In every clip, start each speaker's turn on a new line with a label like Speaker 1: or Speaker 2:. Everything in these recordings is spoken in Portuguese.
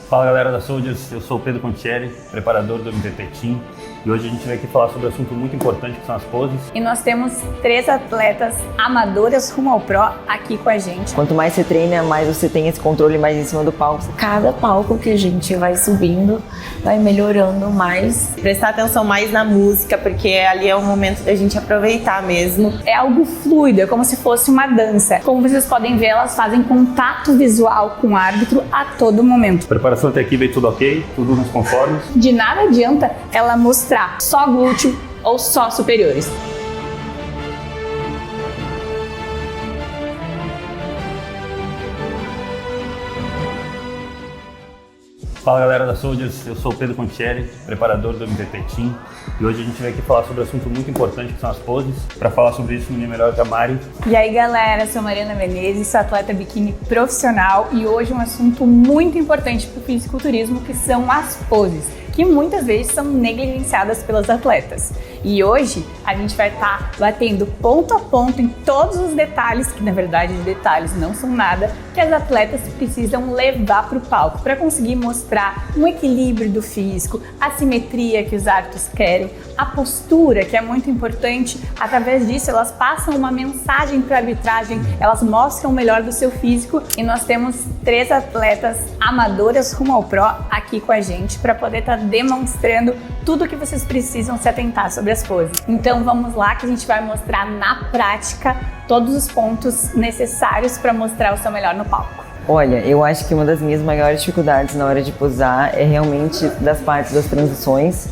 Speaker 1: Fala galera da Soldiers, eu sou o Pedro Contieri, preparador do MTT Team, e hoje a gente veio aqui falar sobre um assunto muito importante que são as poses.
Speaker 2: E nós temos 3 atletas amadoras rumo ao Pro aqui com a gente.
Speaker 3: Quanto mais você treina, mais você tem esse controle mais em cima do palco.
Speaker 4: Cada palco que a gente vai subindo, vai melhorando mais.
Speaker 5: Prestar atenção mais na música, porque ali é o momento da gente aproveitar mesmo.
Speaker 2: É algo fluido, é como se fosse uma dança. Como vocês podem ver, elas fazem contato visual com o árbitro a todo momento.
Speaker 1: A preparação até aqui veio tudo ok, tudo nos conformes.
Speaker 2: De nada adianta ela mostrar só glúteo ou só superiores.
Speaker 1: Fala galera da Soldiers, eu sou o Pedro Contieri, preparador do MTT Team, e hoje a gente veio aqui falar sobre um assunto muito importante que são as poses. Para falar sobre isso, ninguém melhor que a Mari.
Speaker 2: E aí galera, sou Mariana Menezes, sou atleta biquíni profissional e hoje um assunto muito importante para o fisiculturismo que são as poses, que muitas vezes são negligenciadas pelas atletas. E hoje a gente vai estar batendo ponto a ponto em todos os detalhes, que na verdade detalhes não são nada, que as atletas precisam levar para o palco para conseguir mostrar um equilíbrio do físico, a simetria que os árbitros querem, a postura, que é muito importante. Através disso elas passam uma mensagem para a arbitragem, elas mostram o melhor do seu físico, e nós temos 3 atletas amadoras rumo ao Pro aqui com a gente para poder estar demonstrando tudo o que vocês precisam se atentar sobre as poses. Então vamos lá que a gente vai mostrar na prática todos os pontos necessários para mostrar o seu melhor no palco.
Speaker 3: Olha, eu acho que uma das minhas maiores dificuldades na hora de posar é realmente das partes das transições.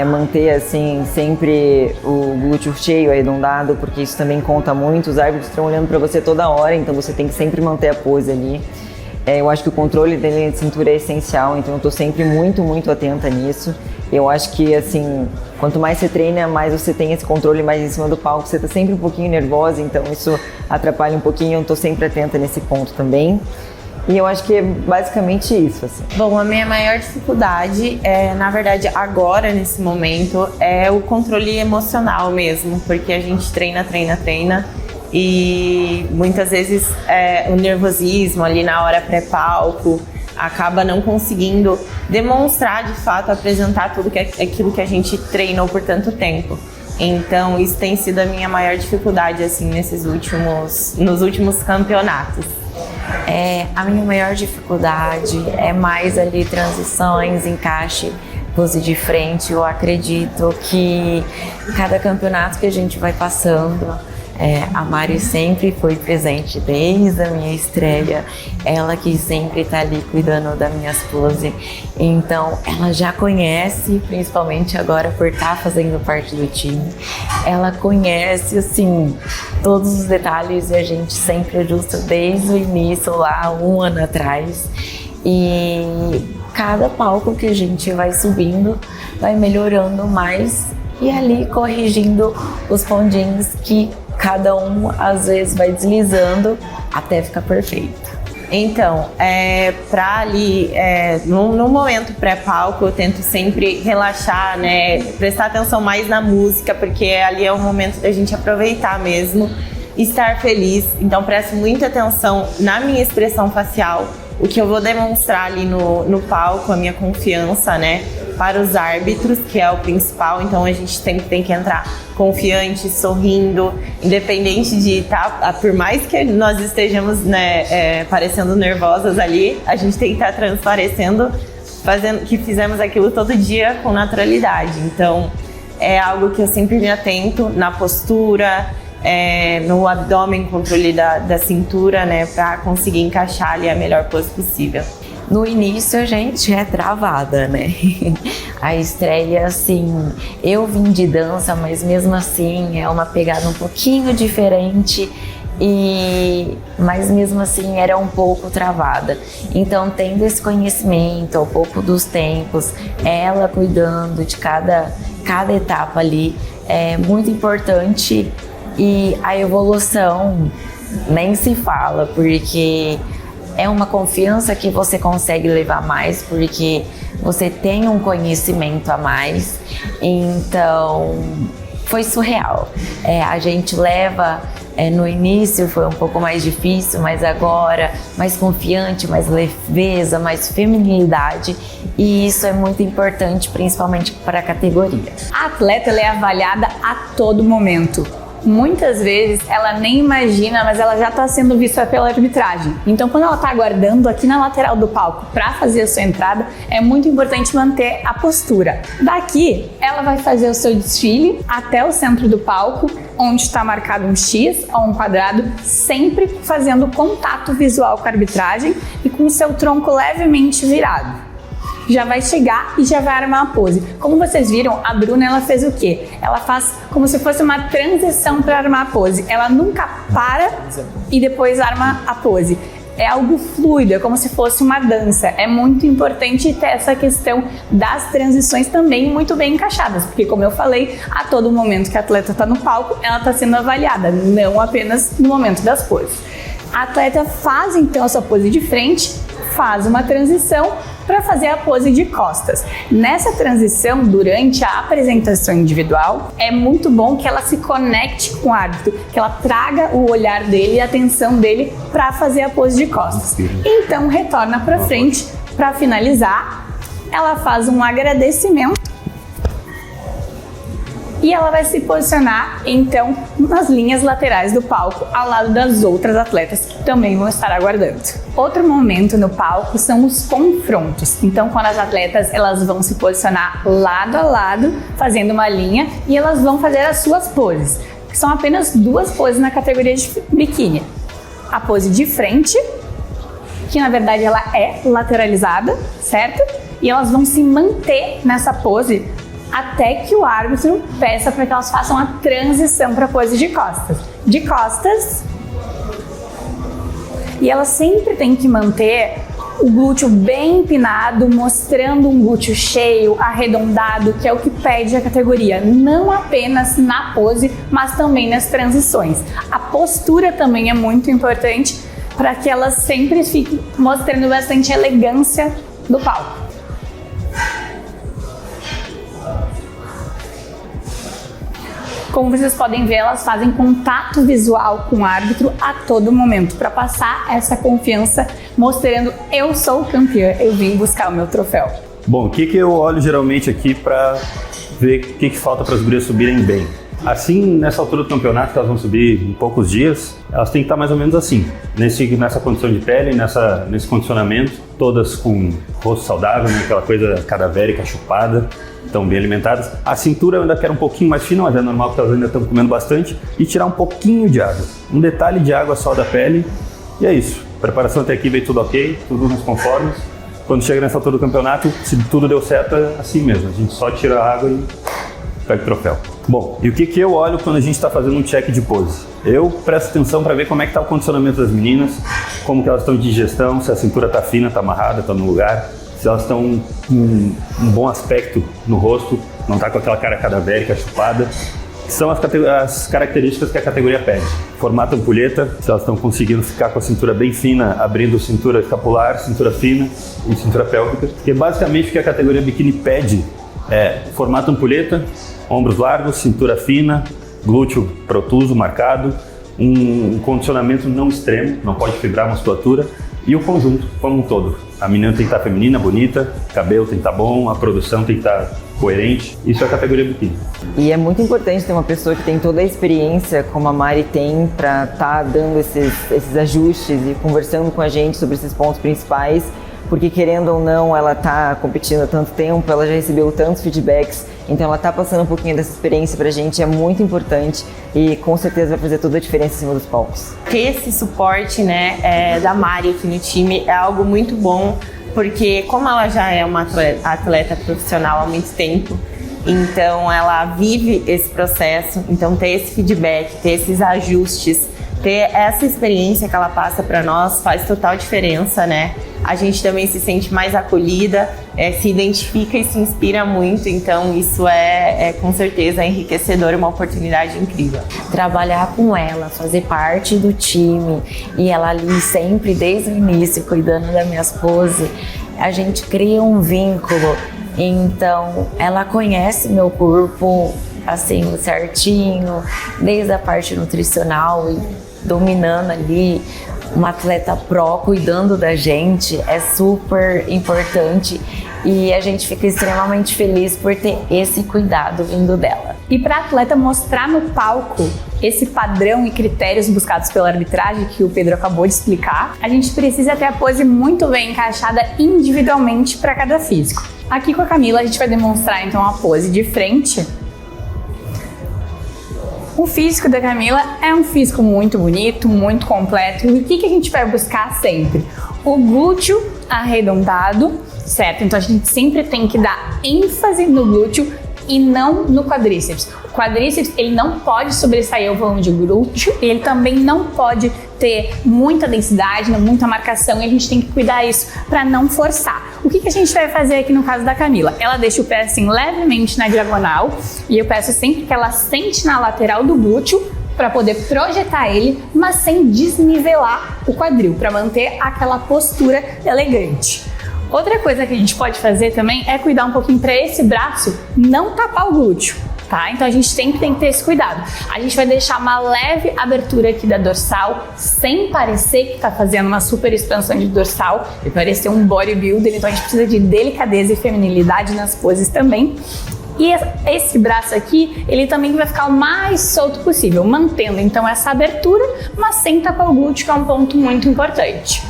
Speaker 3: Manter assim sempre o glúteo cheio, arredondado, porque isso também conta muito. Os árbitros estão olhando para você toda hora, então você tem que sempre manter a pose ali. Eu acho que o controle da linha de cintura é essencial, então eu estou sempre muito atenta nisso. Eu acho que assim, quanto mais você treina, mais você tem esse controle mais em cima do palco. Você está sempre um pouquinho nervosa, então isso atrapalha um pouquinho. Eu estou sempre atenta nesse ponto também. E eu acho que é basicamente isso, assim.
Speaker 5: Bom, a minha maior dificuldade na verdade, agora, nesse momento, é o controle emocional mesmo, porque a gente treina, e muitas vezes o nervosismo ali na hora pré-palco acaba não conseguindo demonstrar de fato, apresentar tudo aquilo que a gente treinou por tanto tempo. Então isso tem sido a minha maior dificuldade assim nos últimos campeonatos.
Speaker 4: A minha maior dificuldade é mais ali transições, encaixe, pose de frente. Eu acredito que cada campeonato que a gente vai passando, a Mari sempre foi presente desde a minha estreia, ela que sempre está ali cuidando das minhas poses, então ela já conhece, principalmente agora por estar fazendo parte do time, ela conhece assim todos os detalhes e a gente sempre ajusta desde o início lá, um ano atrás, e cada palco que a gente vai subindo vai melhorando mais e ali corrigindo os pontinhos que cada um às vezes vai deslizando até ficar perfeito.
Speaker 5: Então, para ali, no momento pré-palco, eu tento sempre relaxar, né? Prestar atenção mais na música, porque ali é o momento da gente aproveitar mesmo, estar feliz. Então, presto muita atenção na minha expressão facial, o que eu vou demonstrar ali no palco, a minha confiança, né? Para os árbitros, que é o principal, então a gente sempre tem que entrar confiante, sorrindo, independente de estar, por mais que nós estejamos, né, parecendo nervosas ali, a gente tem que estar transparecendo, fazendo que fizemos aquilo todo dia com naturalidade. Então é algo que eu sempre me atento na postura, no abdômen, controle da cintura, né, para conseguir encaixar ali a melhor pose possível.
Speaker 4: No início a gente é travada, né? A estreia, assim, eu vim de dança, mas mesmo assim é uma pegada um pouquinho diferente, mas mesmo assim era um pouco travada. Então, tendo esse conhecimento ao pouco dos tempos, ela cuidando de cada etapa ali, é muito importante, e a evolução nem se fala, porque é uma confiança que você consegue levar mais, porque você tem um conhecimento a mais. Então, foi surreal. A gente leva, no início foi um pouco mais difícil, mas agora mais confiante, mais leveza, mais feminilidade, e isso é muito importante, principalmente para a categoria.
Speaker 2: A atleta ela é avaliada a todo momento. Muitas vezes ela nem imagina, mas ela já está sendo vista pela arbitragem. Então, quando ela está aguardando aqui na lateral do palco para fazer a sua entrada, é muito importante manter a postura. Daqui, ela vai fazer o seu desfile até o centro do palco, onde está marcado um X ou um quadrado, sempre fazendo contato visual com a arbitragem e com o seu tronco levemente virado. Já vai chegar e já vai armar a pose. Como vocês viram, a Bruna ela fez o quê? Ela faz como se fosse uma transição para armar a pose. Ela nunca para e depois arma a pose. É algo fluido, é como se fosse uma dança. É muito importante ter essa questão das transições também muito bem encaixadas, porque como eu falei, a todo momento que a atleta está no palco, ela está sendo avaliada, não apenas no momento das poses. A atleta faz então a sua pose de frente, faz uma transição para fazer a pose de costas. Nessa transição, durante a apresentação individual, é muito bom que ela se conecte com o árbitro, que ela traga o olhar dele e a atenção dele para fazer a pose de costas. Então, retorna para frente para finalizar. Ela faz um agradecimento e ela vai se posicionar, então, nas linhas laterais do palco, ao lado das outras atletas que também vão estar aguardando. Outro momento no palco são os confrontos. Então, quando as atletas elas vão se posicionar lado a lado, fazendo uma linha, e elas vão fazer as suas poses, que são apenas 2 poses na categoria de biquíni. A pose de frente, que na verdade ela é lateralizada, certo? E elas vão se manter nessa pose até que o árbitro peça para que elas façam a transição para a pose de costas. De costas. E elas sempre têm que manter o glúteo bem empinado, mostrando um glúteo cheio, arredondado, que é o que pede a categoria. Não apenas na pose, mas também nas transições. A postura também é muito importante para que elas sempre fiquem mostrando bastante elegância do palco. Como vocês podem ver, elas fazem contato visual com o árbitro a todo momento para passar essa confiança, mostrando eu sou campeã, eu vim buscar o meu troféu.
Speaker 1: Bom, o que eu olho geralmente aqui para ver o que falta para as gurias subirem bem? Assim, nessa altura do campeonato, que elas vão subir em poucos dias, elas têm que estar mais ou menos assim, nessa condição de pele, nesse condicionamento, todas com rosto saudável, né? Aquela coisa cadavérica, chupada, estão bem alimentadas. A cintura eu ainda quero um pouquinho mais fina, mas é normal porque elas ainda estão comendo bastante, e tirar um pouquinho de água, um detalhe de água só da pele, e é isso. A preparação até aqui veio tudo ok, tudo nos conformes. Quando chega nessa altura do campeonato, se tudo deu certo, é assim mesmo, a gente só tira a água e pega o troféu. Bom, e o que eu olho quando a gente está fazendo um check de pose? Eu presto atenção para ver como é que está o condicionamento das meninas, como que elas estão de digestão, se a cintura está fina, está amarrada, está no lugar, se elas estão com um bom aspecto no rosto, não está com aquela cara cadavérica, chupada. São as características que a categoria pede. Formato ampulheta, se elas estão conseguindo ficar com a cintura bem fina, abrindo cintura escapular, cintura fina e cintura pélvica. Porque basicamente o que a categoria biquíni pede é formato ampulheta, ombros largos, cintura fina, glúteo protuso, marcado, um condicionamento não extremo, não pode fibrar a musculatura, e o conjunto, como um todo. A menina tem que estar feminina, bonita, cabelo tem que estar bom, a produção tem que estar coerente. Isso é a categoria biquíni.
Speaker 3: E é muito importante ter uma pessoa que tem toda a experiência, como a Mari tem, para estar dando esses ajustes e conversando com a gente sobre esses pontos principais, porque querendo ou não, ela está competindo há tanto tempo, ela já recebeu tantos feedbacks, então ela está passando um pouquinho dessa experiência pra gente, é muito importante e com certeza vai fazer toda a diferença em cima dos palcos.
Speaker 5: Ter esse suporte, né, da Mari aqui no time é algo muito bom, porque como ela já é uma atleta profissional há muito tempo, então ela vive esse processo, então ter esse feedback, ter esses ajustes, ter essa experiência que ela passa para nós faz total diferença, né? A gente também se sente mais acolhida, se identifica e se inspira muito, então isso é com certeza enriquecedor e uma oportunidade incrível.
Speaker 4: Trabalhar com ela, fazer parte do time e ela ali sempre desde o início cuidando das minhas poses, a gente cria um vínculo, então ela conhece meu corpo, assim, certinho, desde a parte nutricional e dominando ali. Uma atleta pró cuidando da gente é super importante e a gente fica extremamente feliz por ter esse cuidado vindo dela.
Speaker 2: E para a atleta mostrar no palco esse padrão e critérios buscados pela arbitragem que o Pedro acabou de explicar, a gente precisa ter a pose muito bem encaixada individualmente para cada físico. Aqui com a Camila a gente vai demonstrar então a pose de frente. O físico da Camila é um físico muito bonito, muito completo. E o que a gente vai buscar sempre? O glúteo arredondado, certo? Então a gente sempre tem que dar ênfase no glúteo e não no quadríceps. O quadríceps, ele não pode sobressair o volume de glúteo, ele também não pode ter muita densidade, muita marcação, e a gente tem que cuidar isso para não forçar. O que a gente vai fazer aqui no caso da Camila? Ela deixa o pé assim levemente na diagonal e eu peço sempre que ela sente na lateral do glúteo para poder projetar ele, mas sem desnivelar o quadril, para manter aquela postura elegante. Outra coisa que a gente pode fazer também é cuidar um pouquinho para esse braço não tapar o glúteo, tá? Então a gente sempre tem que ter esse cuidado. A gente vai deixar uma leve abertura aqui da dorsal, sem parecer que tá fazendo uma super expansão de dorsal e parecer um bodybuilder, então a gente precisa de delicadeza e feminilidade nas poses também. E esse braço aqui, ele também vai ficar o mais solto possível, mantendo então essa abertura, mas sem tapar o glúteo, que é um ponto muito importante.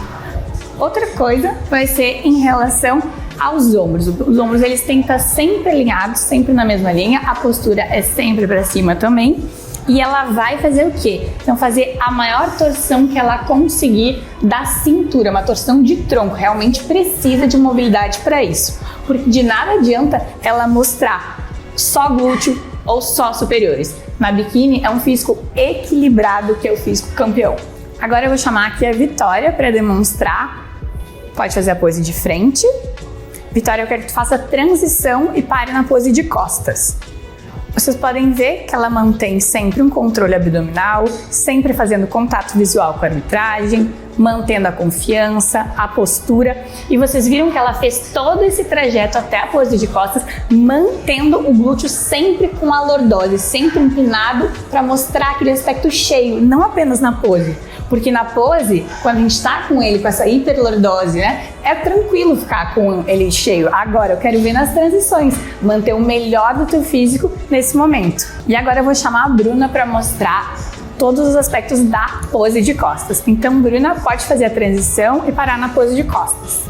Speaker 2: Outra coisa vai ser em relação aos ombros. Os ombros eles têm que estar sempre alinhados, sempre na mesma linha. A postura é sempre para cima também. E ela vai fazer o quê? Então fazer a maior torção que ela conseguir da cintura, uma torção de tronco. Realmente precisa de mobilidade para isso. Porque de nada adianta ela mostrar só glúteo ou só superiores. Na biquíni é um físico equilibrado que é o físico campeão. Agora eu vou chamar aqui a Vitória para demonstrar. Pode fazer a pose de frente. Vitória, eu quero que tu faça a transição e pare na pose de costas. Vocês podem ver que ela mantém sempre um controle abdominal, sempre fazendo contato visual com a arbitragem, mantendo a confiança, a postura. E vocês viram que ela fez todo esse trajeto até a pose de costas, mantendo o glúteo sempre com a lordose, sempre empinado para mostrar aquele aspecto cheio, não apenas na pose. Porque na pose, quando a gente está com ele, com essa hiperlordose, né, é tranquilo ficar com ele cheio. Agora, eu quero ver nas transições, manter o melhor do teu físico nesse momento. E agora eu vou chamar a Bruna para mostrar todos os aspectos da pose de costas. Então, Bruna, pode fazer a transição e parar na pose de costas.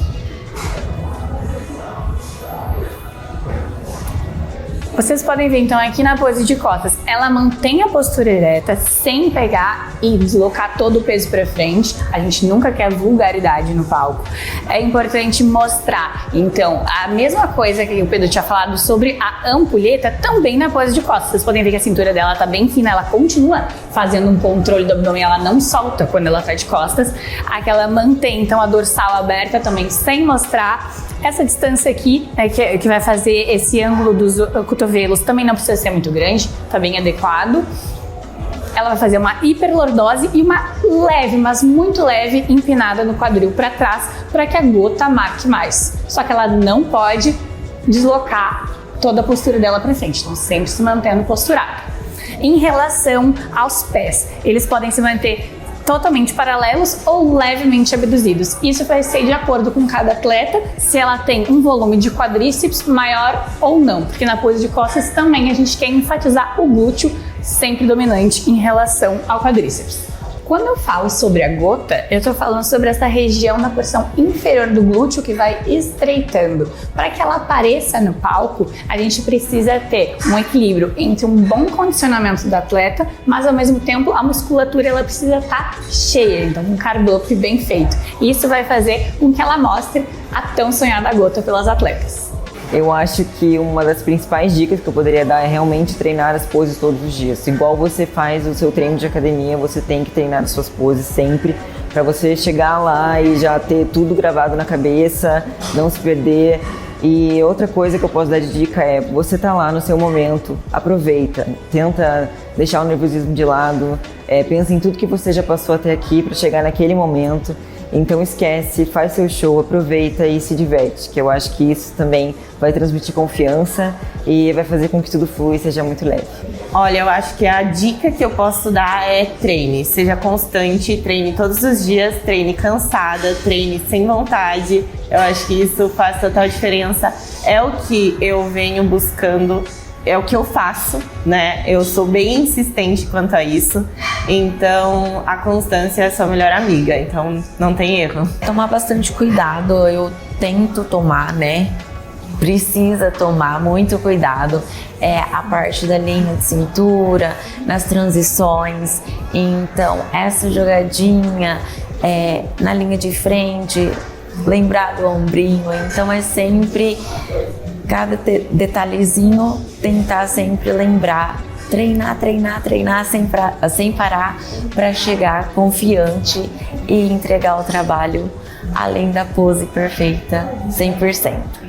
Speaker 2: Vocês podem ver então aqui na pose de costas, ela mantém a postura ereta sem pegar e deslocar todo o peso para frente. A gente nunca quer vulgaridade no palco. É importante mostrar, então, a mesma coisa que o Pedro tinha falado sobre a ampulheta também na pose de costas. Vocês podem ver que a cintura dela tá bem fina, ela continua fazendo um controle do abdômen, ela não solta quando ela tá de costas. Aqui ela mantém então a dorsal aberta também sem mostrar. Essa distância aqui, que vai fazer esse ângulo dos cotovelos, também não precisa ser muito grande, tá bem adequado. Ela vai fazer uma hiperlordose e uma leve, mas muito leve, empinada no quadril para trás, para que a gota marque mais. Só que ela não pode deslocar toda a postura dela para frente, então sempre se mantendo posturada. Em relação aos pés, eles podem se manter totalmente paralelos ou levemente abduzidos. Isso vai ser de acordo com cada atleta, se ela tem um volume de quadríceps maior ou não, porque na pose de costas também a gente quer enfatizar o glúteo sempre dominante em relação ao quadríceps. Quando eu falo sobre a gota, eu estou falando sobre essa região na porção inferior do glúteo que vai estreitando. Para que ela apareça no palco, a gente precisa ter um equilíbrio entre um bom condicionamento do atleta, mas ao mesmo tempo a musculatura ela precisa estar cheia, então um carb-up bem feito. Isso vai fazer com que ela mostre a tão sonhada gota pelas atletas.
Speaker 3: Eu acho que uma das principais dicas que eu poderia dar é realmente treinar as poses todos os dias. Igual você faz o seu treino de academia, você tem que treinar as suas poses sempre para você chegar lá e já ter tudo gravado na cabeça, não se perder. E outra coisa que eu posso dar de dica é, você tá lá no seu momento, aproveita, tenta deixar o nervosismo de lado, pensa em tudo que você já passou até aqui para chegar naquele momento Então esquece, faz seu show, aproveita e se diverte, que eu acho que isso também vai transmitir confiança e vai fazer com que tudo flua e seja muito leve.
Speaker 5: Olha, eu acho que a dica que eu posso dar é treine, seja constante, treine todos os dias, treine cansada, treine sem vontade. Eu acho que isso faz total diferença. É o que eu venho buscando, é o que eu faço, né? Eu sou bem insistente quanto a isso. Então, a constância é sua melhor amiga, então não tem erro.
Speaker 4: Tomar bastante cuidado, eu tento tomar, né? Precisa tomar muito cuidado, a parte da linha de cintura, nas transições. Então, essa jogadinha na linha de frente, lembrar do ombrinho. Então, é sempre, cada detalhezinho, tentar sempre lembrar. Treinar, treinar, treinar sem parar para chegar confiante e entregar o trabalho além da pose perfeita 100%.